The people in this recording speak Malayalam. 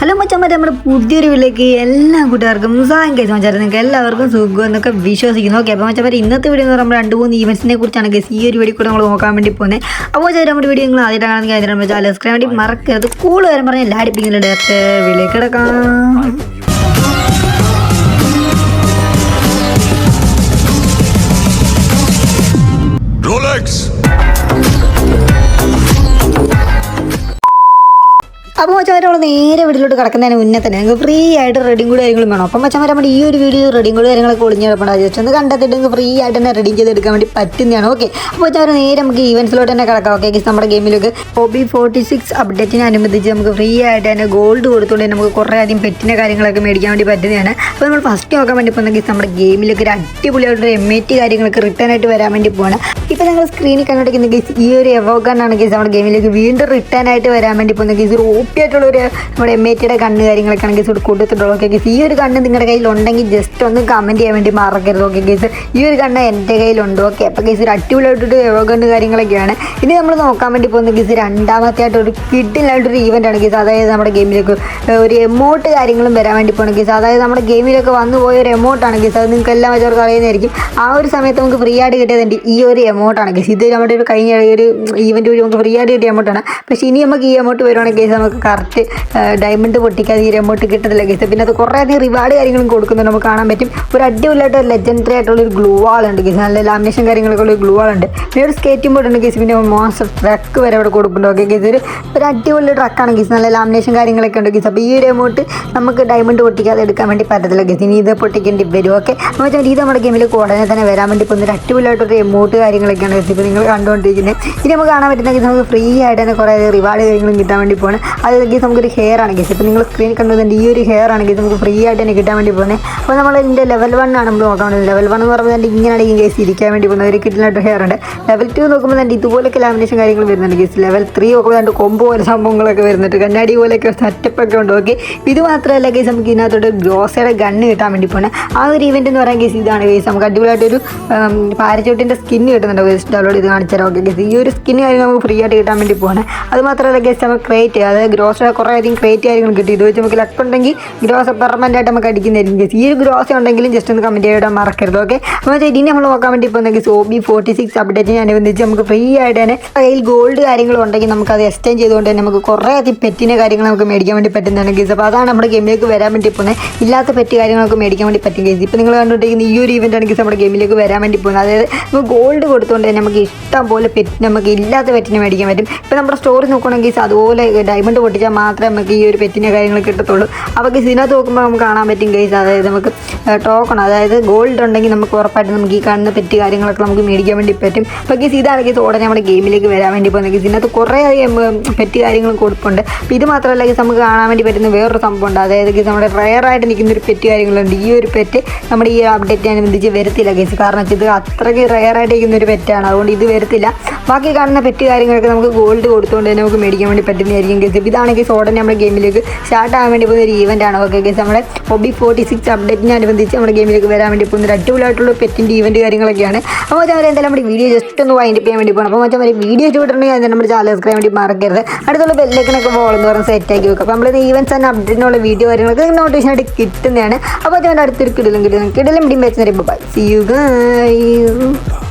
ഹലോ മച്ചന്മാരെ, നമ്മുടെ പുതിയൊരു വീട്ടിലേക്ക് എല്ലാ കൂട്ടുകാർക്കും സാങ്കേതിക സമാചാരം നിങ്ങൾക്ക് എല്ലാവർക്കും സുഖം എന്നൊക്കെ വിശ്വസിക്കുന്നു. ഓക്കെ, അപ്പോൾ മച്ചന്മാരെ ഇന്നത്തെ വീഡിയോ എന്ന് പറയുമ്പോൾ 2-3 ഈവൻസിനെ കുറിച്ചാണ് ഗസ് ഈ ഒരു വീഡിയോ കൂടെ നമ്മൾ നോക്കാൻ വേണ്ടി പോകുന്നത്. അപ്പോൾ നമ്മുടെ വീഡിയോ നിങ്ങൾ ആദ്യമായിട്ടാണെങ്കിൽ അതിനെ ചാനൽ സബ്സ്ക്രൈബ് വേണ്ടി മറക്കരുത്. കൂടുതൽ വരാൻ പറഞ്ഞാൽ എല്ലാ അടിപ്പിക്കുന്ന ഡയറക്റ്റ് വീട്ടിലേക്ക് കിടക്കാം. അപ്പോൾ മച്ചന്മാരെ നേരെ വീട്ടിലോട്ട് കിടക്കുന്നതിന് മുന്നേ തന്നെ നിങ്ങൾക്ക് ഫ്രീ ആയിട്ട് റെഡിയും കൂടി കാര്യങ്ങളും വേണം. അപ്പം മച്ചന്മാരെ നമ്മുടെ ഈ ഒരു വീഡിയോ റെഡിയും കൂടി കാര്യങ്ങളൊക്കെ ഒളിഞ്ഞ് കിടപ്പുണ്ടാകും. ജസ്റ്റ് ഒന്ന് കണ്ടെത്തിയിട്ട് നിങ്ങൾക്ക് ഫ്രീ ആയിട്ട് തന്നെ റെഡി ചെയ്തെടുക്കാൻ വേണ്ടി പറ്റുന്നതാണ്. ഓക്കെ, അപ്പോൾ മച്ചന്മാരെ നേരെ നമുക്ക് ഈവൻസിലോട്ട് തന്നെ കിടക്കാം. ഓക്കെ, നമ്മുടെ ഗെയിമിലേക്ക് ഹോബി 46 അപ്ഡേറ്റിനനുബന്ധിച്ച് നമുക്ക് ഫ്രീ ആയിട്ട് തന്നെ ഗോൾഡ് കൊടുത്തുകൊണ്ട് നമുക്ക് കുറേ അധികം പെറ്റിൻ്റെ കാര്യങ്ങളൊക്കെ മേടിക്കാൻ വേണ്ടി പറ്റുന്നതാണ്. അപ്പോൾ നമ്മൾ ഫസ്റ്റ് നോക്കാൻ വേണ്ടി പോകുന്നെങ്കിൽ നമ്മുടെ ഗെയിമിലേക്ക് ഒരു അടിപൊളിയായിട്ടൊരു MAT കാര്യങ്ങളൊക്കെ റിട്ടേൺ ആയിട്ട് വരാൻ വേണ്ടി പോകണം. ഇപ്പോൾ നിങ്ങൾ സ്ക്രീനിൽ കണ്ടിരിക്കുന്ന കേസ് ഈ ഒരു എവോഗണ്ണാണ് കേസ് നമ്മുടെ ഗെയിമിലേക്ക് വീണ്ടും റിട്ടേൺ ആയിട്ട് വരാൻ വേണ്ടി പോകുന്ന കേസ് ഒരു ആയിട്ടുള്ളൊരു നമ്മുടെ MATയുടെ കണ്ണ് കാര്യങ്ങളൊക്കെ ആണെങ്കിൽ ഇവിടെ കൊടുത്തിട്ടുള്ളൂ. ഓക്കെ കേസ്, ഈ ഒരു കണ്ണ് നിങ്ങളുടെ കയ്യിലുണ്ടെങ്കിൽ ജസ്റ്റ് ഒന്ന് കമൻറ്റ് ചെയ്യാൻ വേണ്ടി മറക്കരുത്. ഓക്കെ കേസ്, ഈ ഒരു കണ്ണ് എൻ്റെ കയ്യിലുണ്ട്. ഓക്കെ, അപ്പോൾ കേസ് ഒരു അടിപൊളിയായിട്ടൊരു എവോഗണ്ണ് കാര്യങ്ങളൊക്കെയാണ്. ഇനി നമ്മൾ നോക്കാൻ വേണ്ടി പോകുന്ന കേസ് രണ്ടാമത്തെ ആയിട്ടൊരു കിഡിലായിട്ടൊരു ഈവൻ്റാണ് കേസ്. അതായത് നമ്മുടെ ഗെയിമിലേക്ക് ഒരു എമൗണ്ട് കാര്യങ്ങളും വരാൻ വേണ്ടി പോകുന്ന കേസ്. അതായത് നമ്മുടെ ഗെയിമിലേക്ക് വന്നു പോയ ഒരു എമൗണ്ടാണ് കേസ്. അത് നിങ്ങൾക്ക് എല്ലാം വെച്ചവർക്ക് അറിയുന്നതായിരിക്കും. ആ ഒരു സമയത്ത് നമുക്ക് ഫ്രീ ആയിട്ട് കിട്ടിയതുണ്ട് ഈ ഒരു എമൗണ്ടാണ് കേസ്. ഇത് നമ്മുടെ ഒരു കഴിഞ്ഞ ഒരു ഈവൻറ്റ് വഴി നമുക്ക് ഫ്രീ ആയിട്ട് കിട്ടിയ എമൗണ്ടാണ്. പക്ഷേ ഇനി നമുക്ക് ഈ എമൗണ്ട് വരുവാണെങ്കിൽ കേസ് നമുക്ക് കറക്റ്റ് ഡയമണ്ട് പൊട്ടിക്കാതെ ഈ എമൗണ്ട് കിട്ടത്തില്ല കേസ്. പിന്നെ അത് കുറേ അധികം റിവാർഡ് കാര്യങ്ങളും കൊടുക്കുന്നുണ്ട്, നമുക്ക് കാണാൻ പറ്റും. ഒരു അടിപൊളിയായിട്ട് ലെജൻഡറി ആയിട്ടുള്ളൊരു ഗ്ലൂ വാളുണ്ട് കേസ്. നല്ല ലാമിനേഷൻ കാര്യങ്ങളൊക്കെ ഉള്ള ഗ്ലൂ വാളുണ്ട്. പിന്നെ ഒരു സ്കേറ്റിംഗ് ബോർഡ് ഉണ്ട് കേസ്. പിന്നെ മോൺസ്റ്റർ ട്രക്ക് വരെ അവിടെ കൊടുക്കുന്നുണ്ട്. ഓക്കെ കേസ്, ഒരു അടിപൊളി ട്രക്കാണ് കേസ്. നല്ല ലാമിനേഷൻ കാര്യങ്ങളൊക്കെ ഉണ്ട് കേസ്. അപ്പോൾ ഈ ഒരു എമൗണ്ട് നമുക്ക് ഡയമണ്ട് പൊട്ടിക്കാതെ എടുക്കാൻ വേണ്ടി പറ്റത്തില്ല കേസ്. ഇനി ഇത് പൊട്ടിക്കേണ്ടി വരും. ഓക്കെ, അപ്പോൾ വെച്ചാൽ ഇത് നമ്മുടെ ഗെയിമിലേക്ക് ഉടനെ തന്നെ വരാൻ വേണ്ടി പോകുന്ന ഒരു അടിപൊളിയായിട്ടൊരു എമൗണ്ട് കാര്യങ്ങളൊക്കെയാണ് കേസ്. ഇപ്പോൾ നിങ്ങൾ കണ്ടുകൊണ്ടിരിക്കുന്നത് ഇത് നമുക്ക് കാണാൻ പറ്റുന്ന കേസ്. നമുക്ക് ഫ്രീ ആയിട്ട് തന്നെ കുറേ റിവാർഡ് കാര്യങ്ങളും കിട്ടാൻ വേണ്ടി പോകുന്നത്. അത് കേസ് നമുക്കൊരു ഹെയർ ആണ് കേസ്. ഇപ്പോൾ നിങ്ങൾ സ്ക്രീനിൽ കണ്ടുവരുന്നത് ഈ ഒരു ഹെയർ ആണ് കേസ്. നമുക്ക് ഫ്രീ ആയിട്ട് തന്നെ കിട്ടാൻ വേണ്ടി പോകുന്നത്. അപ്പോൾ നമ്മൾ ഇതിൻ്റെ ലെവൽ 1 ആണ് നമ്മൾ നോക്കാൻ വേണ്ടത്. ലെവൽ 1 എന്ന് പറയുമ്പോൾ ഇങ്ങനെയാണ് ഈ കേസ് ഇരിക്കാൻ വേണ്ടി പോകുന്നത്. ഒരു കിഡിലായിട്ട് ഹെയർ ഉണ്ട്. ലെവൽ 2 നോക്കുമ്പോൾ തന്നെ ഇതുപോലൊക്കെ ലാമിനേഷൻ കാര്യങ്ങൾ വരുന്നുണ്ട് കേസ്. ലെവൽ 3 നോക്കുമ്പോൾ കൊമ്പ് പോലെ സംഭവങ്ങളൊക്കെ വരുന്നുണ്ട്. കണ്ണാടി പോലെയൊക്കെ സെറ്റപ്പൊക്കെ ഉണ്ട്. ഓക്കെ, ഇത് മാത്രമല്ല കേസ് നമുക്ക് ഇതിനകത്തോട്ട് ഗ്രോസയുടെ ഗണ്ണ് കിട്ടാൻ വേണ്ടി പോകുന്നത്. ആ ഒരു ഇവൻറ്റ് എന്ന് പറയാൻ കേസ് ഇതാണ് കേസ്. നമുക്ക് അടിപൊളിയായിട്ടൊരു പാരച്ചൂട്ടിൻ്റെ സ്കിന്ന് കിട്ടുന്നുണ്ട് കേസ്. ഡൗൺലോഡ് ചെയ്ത് കാണിച്ചു തരാം. ഓക്കെ കേസ്, ഈ ഒരു സ്കിന്ന് കാര്യം നമുക്ക് ഫ്രീ ആയിട്ട് കിട്ടാൻ വേണ്ടി പോകുന്നത്. അത് മാത്രമല്ല കേസ് നമുക്ക് ക്രേറ്റ്, അതായത് ഗ്രോസയുടെ കുറേ അധികം ക്രേറ്റ് കാര്യങ്ങൾ കിട്ടി. ഇത് വെച്ച് നമുക്ക് ലക്ക് ഉണ്ടെങ്കിൽ ഗ്രോസ് പെർമനൻ്റ് ആയിട്ട് നമുക്ക് അടിക്കുന്നതായിരിക്കും കേസ്. ഈ ഒരു ഗ്രോസ് ഉണ്ടെങ്കിലും ജസ്റ്റ് ഒന്ന് കമൻറ്റ് ചെയ്തിടാൻ മറക്കരുത്. ഓക്കെ, അപ്പോൾ ഇനി നമ്മൾ നോക്കാൻ വേണ്ടി പോകുന്ന കേസ് ഹോബി 46 അപ്ഡേറ്റിനനുബന്ധിച്ച് നമുക്ക് ഫ്രീ ആയിട്ട് തന്നെ കയ്യിൽ ഗോൾഡ് കാര്യങ്ങളും ഉണ്ടെങ്കിൽ നമുക്ക് അത് എക്സ്ചേഞ്ച് ചെയ്തുകൊണ്ട് തന്നെ നമുക്ക് കുറേ അധികം പെറ്റിൻ്റെ കാര്യങ്ങൾ നമുക്ക് മേടിക്കാൻ വേണ്ടി പറ്റുന്നതാണ് കേസ്. അപ്പോൾ അതാണ് നമ്മുടെ ഗെയിമിലേക്ക് വരാൻ വേണ്ടി പോകുന്നത്. ഇല്ലാത്ത പെറ്റ് കാര്യങ്ങളൊക്കെ മേടിക്കാൻ വേണ്ടി പറ്റും കേസ്. ഇപ്പോൾ നിങ്ങൾ കണ്ടുകൊണ്ടിരിക്കുന്ന ഈ ഒരു ഇവൻ്റാണ് കേസ് നമ്മുടെ ഗെയിമിലേക്ക് വരാൻ വേണ്ടി പോകുന്നത്. അതായത് നമുക്ക് ഗോൾഡ് കൊടുത്തുകൊണ്ട് തന്നെ നമുക്ക് ഇഷ്ടം പോലെ പെറ്റ് നമുക്ക് ഇല്ലാത്ത പെറ്റിനെ മേടിക്കാൻ പറ്റും. ഇപ്പോൾ നമ്മുടെ സ്റ്റോറി നോക്കുകയാണെങ്കിൽ കേസ് അതുപോലെ ഡയമണ്ട് പൊട്ടിച്ചാൽ മാത്രമേ നമുക്ക് ഈ ഒരു പെറ്റിൻ്റെ കാര്യങ്ങൾ കിട്ടത്തുള്ളൂ. അപ്പോൾ കേസ് ഇതിനകത്ത് നോക്കുമ്പോൾ നമുക്ക് കാണാൻ പറ്റും കേസ്. അതായത് നമുക്ക് ടോക്കൺ, അതായത് ഗോൾഡ് ഉണ്ടെങ്കിൽ നമുക്ക് ഉറപ്പായിട്ട് നമുക്ക് ഈ കാണുന്ന പെറ്റ് കാര്യങ്ങളൊക്കെ നമുക്ക് മേടിക്കാൻ വേണ്ടി പറ്റും. അപ്പോൾ കേസ് ഇതാണ് കേസ് ഉടനെ നമ്മുടെ ഗെയിമിലേക്ക് വരാൻ വേണ്ടി പോകുന്നത് കേസ്. ഇതിനകത്ത് കുറേ പെറ്റ് കാര്യങ്ങളും കൊടുപ്പുണ്ട്. അപ്പോൾ ഇത് മാത്രമല്ല കേസ് നമുക്ക് കാണാൻ വേണ്ടി പറ്റുന്ന വേറൊരു സംഭവമുണ്ട്. അതായത് കേസ് നമ്മുടെ റെയറായിട്ട് നിൽക്കുന്നൊരു പെറ്റ് കാര്യങ്ങളുണ്ട്. ഈ ഒരു പെറ്റ് നമ്മുടെ ഈ അപ്ഡേറ്റിനനുബന്ധിച്ച് വരത്തില്ല കേസ്. കാരണം വെച്ചാൽ ഇത് അത്രയ്ക്ക് റെയറായിട്ട് നിൽക്കുന്ന ഒരു പെറ്റാണ്. അതുകൊണ്ട് ഇത് വരത്തില്ല. ബാക്കി കാണുന്ന പെറ്റ് കാര്യങ്ങളൊക്കെ നമുക്ക് ഗോൾഡ് കൊടുത്തുകൊണ്ട് തന്നെ നമുക്ക് മേടിക്കാൻ വേണ്ടി പറ്റുന്നതായിരിക്കും കേസ്. ഇതാണ് കേസ് ഉടനെ നമ്മുടെ ഗെയിമിലേക്ക് സ്റ്റാർട്ട് ആകാൻ വേണ്ടി പോകുന്ന ഒരു ഈവൻ്റാണ്. ഓക്കെ കേസ്, നമ്മുടെ ഹോബി 46 അപ്ഡേറ്റിനനുബന്ധിച്ച് നമ്മുടെ ഗെയിമിലേക്ക് വരാൻ വേണ്ടി പോകുന്ന ഒരു അടിപൊളിയായിട്ടുള്ള പെറ്റിൻ്റെ ഈവൻറ്റ് കാര്യങ്ങളൊക്കെയാണ്. അപ്പോൾ മറ്റേ എന്തായാലും നമ്മുടെ വീഡിയോ ജസ്റ്റ് ഒന്ന് വൈൻഡ് ചെയ്യാൻ വേണ്ടി പോകണം. അപ്പോൾ മറ്റേ വീഡിയോ ഇഷ്ടപ്പെട്ടിട്ടുണ്ടെങ്കിൽ അതിന് നമ്മുടെ ചാനൽ സബ്സ്ക്രൈബ് വേണ്ടി മറക്കരുത്. അടുത്തുള്ള ബെല്ലൈക്കനൊക്കെ എന്ന് പറഞ്ഞ് സെറ്റാക്കി വെക്കും. അപ്പോൾ നമ്മൾ ഈവൻസ് ആൻഡ് അപ്ഡേറ്റിനുള്ള വീഡിയോ കാര്യങ്ങളൊക്കെ നോട്ടിഫിക്കേഷൻ ആയിട്ട് കിട്ടുന്നതാണ്. അപ്പോൾ അതിൻ്റെ അടുത്തൊരു കിടലും വീഡിയോ വെച്ച് തരുമ്പോൾ ബൈ, സീ യു ഗൈസ്.